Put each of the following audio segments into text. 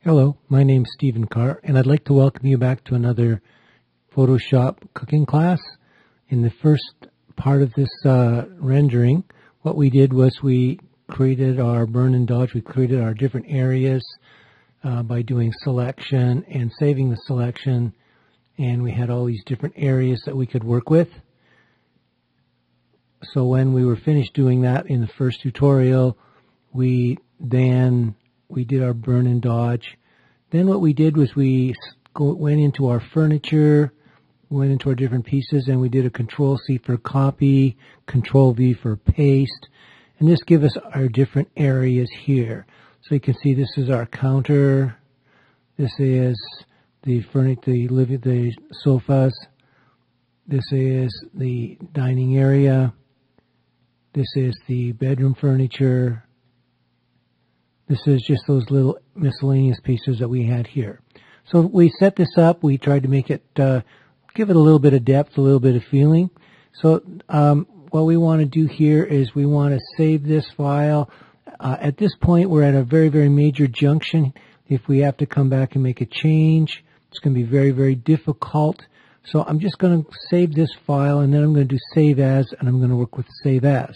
Hello, my name's Stephen Carr, and I'd like to welcome you back to another Photoshop cooking class. In the first part of this rendering, what we did was we created our burn and dodge. We created our different areas by doing selection and saving the selection, and we had all these different areas that we could work with. So when we were finished doing that in the first tutorial, we did our burn and dodge. Then what we did was we went into our furniture, went into our different pieces, and we did a Control-C for copy, Control-V for paste, and this gives us our different areas here. So you can see this is our counter, this is the sofas, this is the dining area, this is the bedroom furniture. This is just those little miscellaneous pieces that we had here. So we set this up. We tried to make it, give it a little bit of depth, a little bit of feeling. So what we want to do here is we want to save this file. At this point, we're at a very, very major junction. If we have to come back and make a change, it's going to be very, very difficult. So I'm just going to save this file, and then I'm going to do save as, and I'm going to work with save as.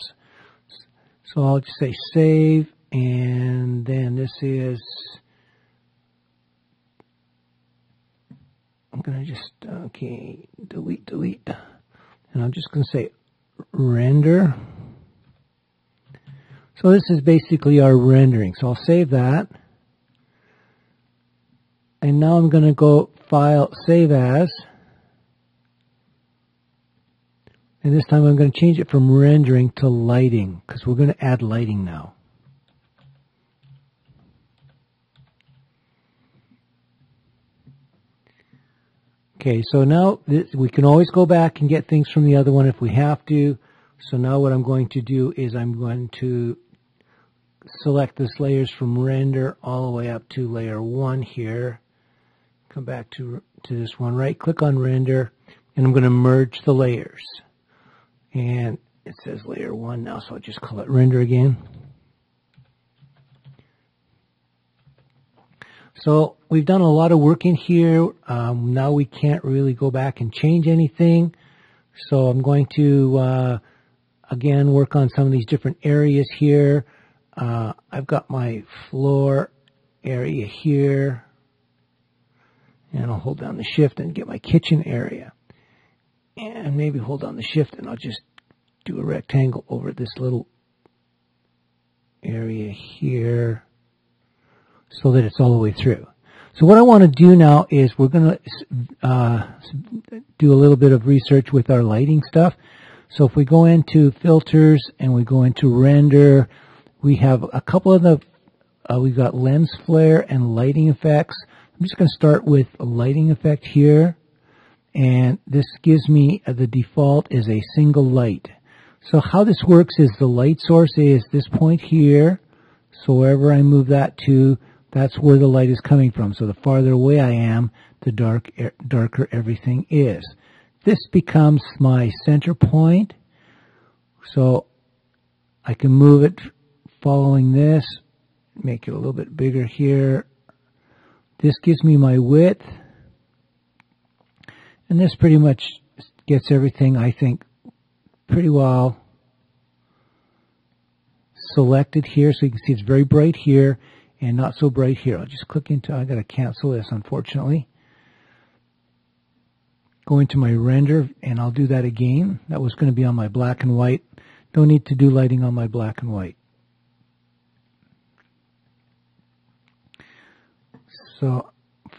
So I'll just say save. And then this is, I'm going to just, okay, delete. And I'm just going to say render. So this is basically our rendering. So I'll save that. And now I'm going to go File, Save As. And this time I'm going to change it from rendering to lighting, because we're going to add lighting now. Okay, so now we can always go back and get things from the other one if we have to. So now what I'm going to do is I'm going to select this layers from render all the way up to layer 1 here. Come back to this one, right click on render, and I'm going to merge the layers. And it says layer 1 now, so I'll just call it render again. So we've done a lot of work in here. Now we can't really go back and change anything. So I'm going to, again, work on some of these different areas here. I've got my floor area here. And I'll hold down the shift and get my kitchen area. And maybe hold down the shift and I'll just do a rectangle over this little area here, so that it's all the way through. So what I want to do now is we're going to do a little bit of research with our lighting stuff. So if we go into filters and we go into render, we have a couple of the, we've got lens flare and lighting effects. I'm just going to start with a lighting effect here. And this gives me the default is a single light. So how this works is the light source is this point here. So wherever I move that to, that's where the light is coming from. So the farther away I am, the darker everything is. This becomes my center point. So I can move it following this, make it a little bit bigger here. This gives me my width. And this pretty much gets everything, I think, pretty well selected here. So you can see it's very bright here and not so bright here. I'll just click into, I got to cancel this, unfortunately. Go into my render, and I'll do that again. That was going to be on my black and white. Don't need to do lighting on my black and white. So,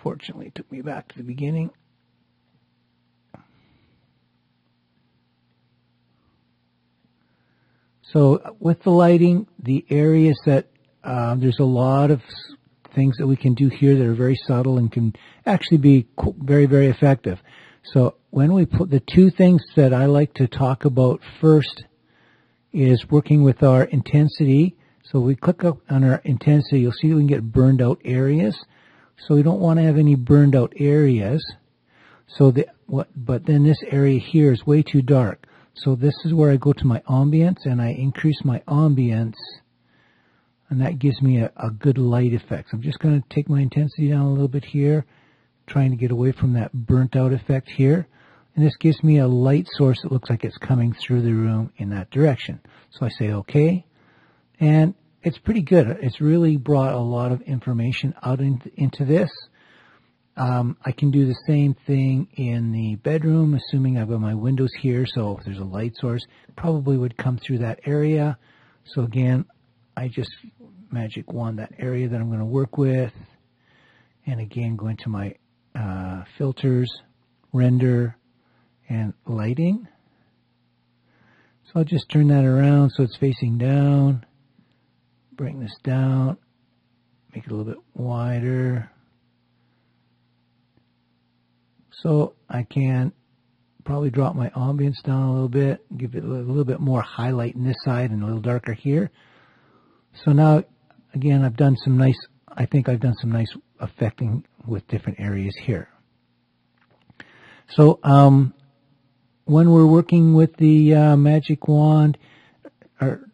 fortunately, it took me back to the beginning. So, with the lighting, the areas that there's a lot of things that we can do here that are very subtle and can actually be very, very effective. So when we put the two things that I like to talk about first is working with our intensity. So we click up on our intensity, you'll see we can get burned out areas. So we don't want to have any burned out areas. So but then this area here is way too dark. So this is where I go to my ambience and I increase my ambience And that gives me a good light effect. So I'm just going to take my intensity down a little bit here, trying to get away from that burnt out effect here. And this gives me a light source that looks like it's coming through the room in that direction. So I say OK, and it's pretty good. It's really brought a lot of information out into this. I can do the same thing in the bedroom, assuming I've got my windows here. So if there's a light source, it probably would come through that area. So again, I just magic wand that area that I'm going to work with. And again, go into my filters, render, and lighting. So I'll just turn that around so it's facing down. Bring this down. Make it a little bit wider. So I can probably drop my ambience down a little bit, give it a little bit more highlight in this side and a little darker here. So now, again, I've done some nice, I think I've done some nice affecting with different areas here. So when we're working with the magic wand or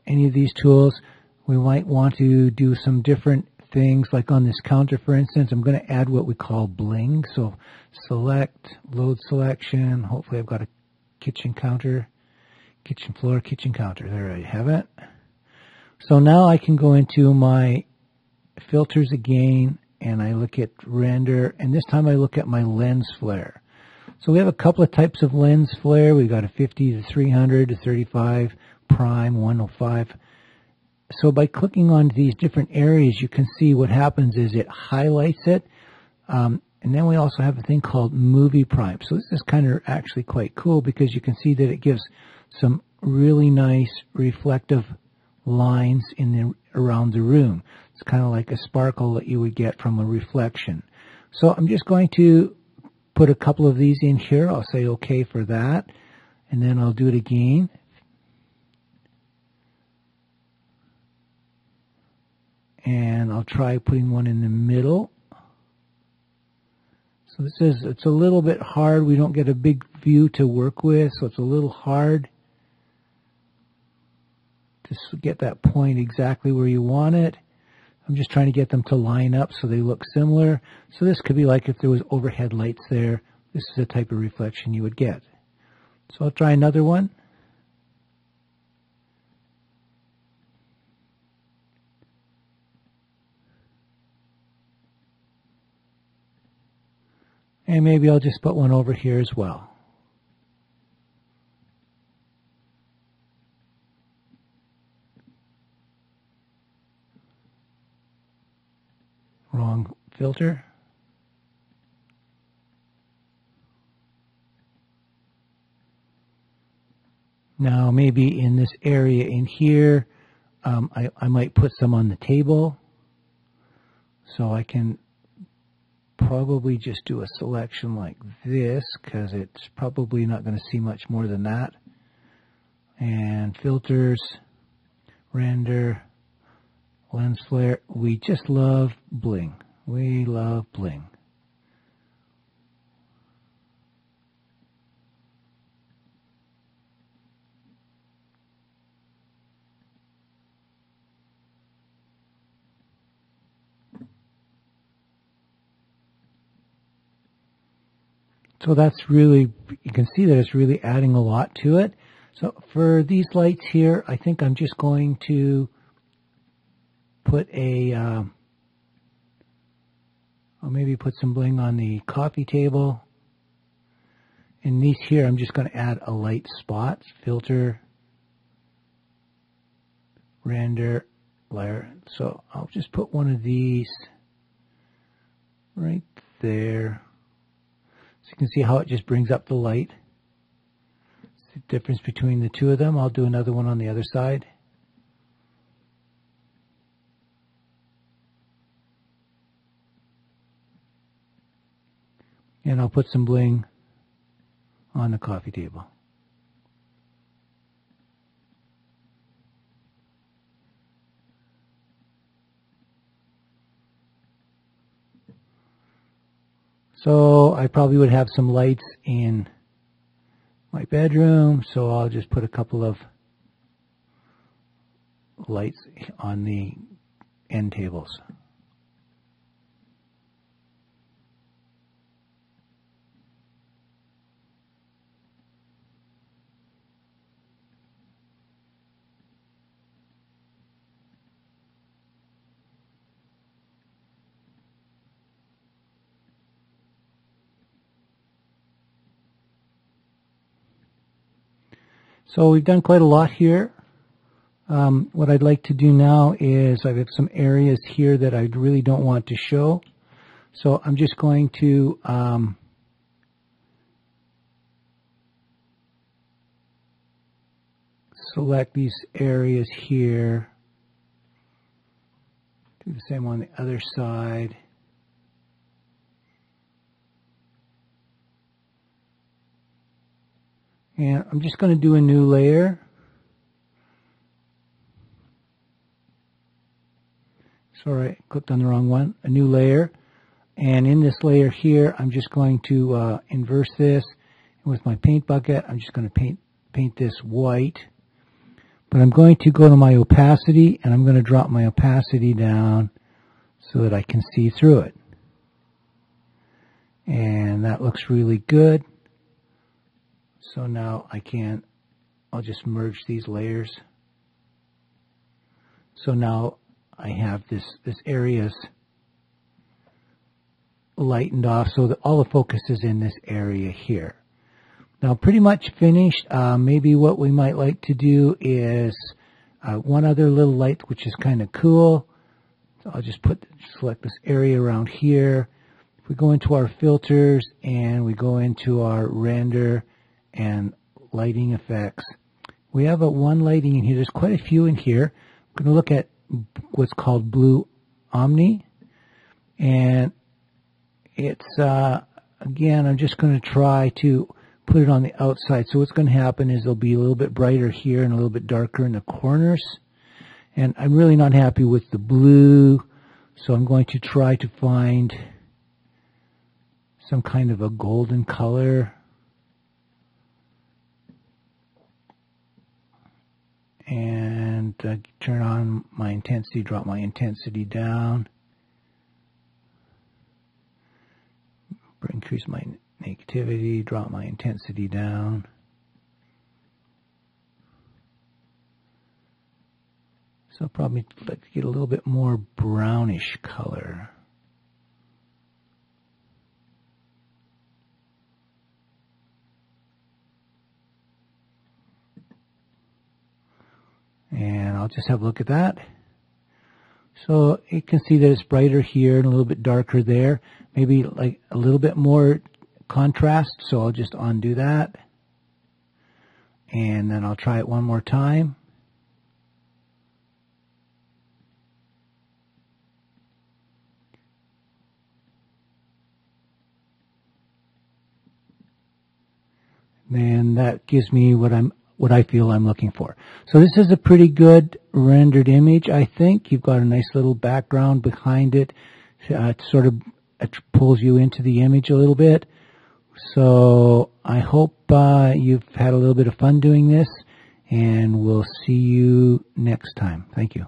any of these tools, we might want to do some different things. Like on this counter, for instance, I'm going to add what we call bling. So select, load selection. Hopefully I've got a kitchen counter, kitchen floor, kitchen counter. There I have it. So now I can go into my filters again, and I look at render, and this time I look at my lens flare. So we have a couple of types of lens flare. We've got a 50 to 300 to 35 prime, 105. So by clicking on these different areas, you can see what happens is it highlights it. And then we also have a thing called movie prime. So this is kind of actually quite cool because you can see that it gives some really nice reflective lines around the room. It's kind of like a sparkle that you would get from a reflection. So I'm just going to put a couple of these in here. I'll say OK for that. And then I'll do it again. And I'll try putting one in the middle. So this is, it's a little bit hard. We don't get a big view to work with, so it's a little hard to get that point exactly where you want it. I'm just trying to get them to line up so they look similar. So this could be like if there was overhead lights there. This is the type of reflection you would get. So I'll try another one. And maybe I'll just put one over here as well. Wrong filter. Now maybe in this area in here, I might put some on the table. So I can probably just do a selection like this because it's probably not going to see much more than that. And filters, render, lens flare. We just love bling. We love bling. So that's really, you can see that it's really adding a lot to it. So for these lights here, I think I'm just going to put a, I'll maybe put some bling on the coffee table. In these here, I'm just going to add a light spot, filter, render, layer. So I'll just put one of these right there. So you can see how it just brings up the light. It's the difference between the two of them. I'll do another one on the other side. And I'll put some bling on the coffee table. So I probably would have some lights in my bedroom, so I'll just put a couple of lights on the end tables. So we've done quite a lot here. What I'd like to do now is I've got some areas here that I really don't want to show. So I'm just going to select these areas here. Do the same on the other side. And I'm just going to do a new layer. Sorry, I clicked on the wrong one. A new layer. And in this layer here, I'm just going to inverse this. And with my paint bucket, I'm just going to paint this white. But I'm going to go to my opacity, and I'm going to drop my opacity down so that I can see through it. And that looks really good. So now I'll just merge these layers. So now I have this area's lightened off so that all the focus is in this area here. Now pretty much finished. Maybe what we might like to do is one other little light which is kind of cool. So I'll just select this area around here. If we go into our filters and we go into our render and lighting effects, we have one lighting in here. There's quite a few in here. I'm going to look at what's called Blue Omni, and it's again, I'm just going to try to put it on the outside. So what's going to happen is it'll be a little bit brighter here and a little bit darker in the corners, and I'm really not happy with the blue, so I'm going to try to find some kind of a golden color. And turn on my intensity, drop my intensity down, increase my negativity, drop my intensity down. So probably like to get a little bit more brownish color. And I'll just have a look at that. So you can see that it's brighter here and a little bit darker there. Maybe like a little bit more contrast. So I'll just undo that. And then I'll try it one more time. And that gives me what I feel I'm looking for. So this is a pretty good rendered image, I think. You've got a nice little background behind it. It sort of pulls you into the image a little bit. So I hope you've had a little bit of fun doing this, and we'll see you next time. Thank you.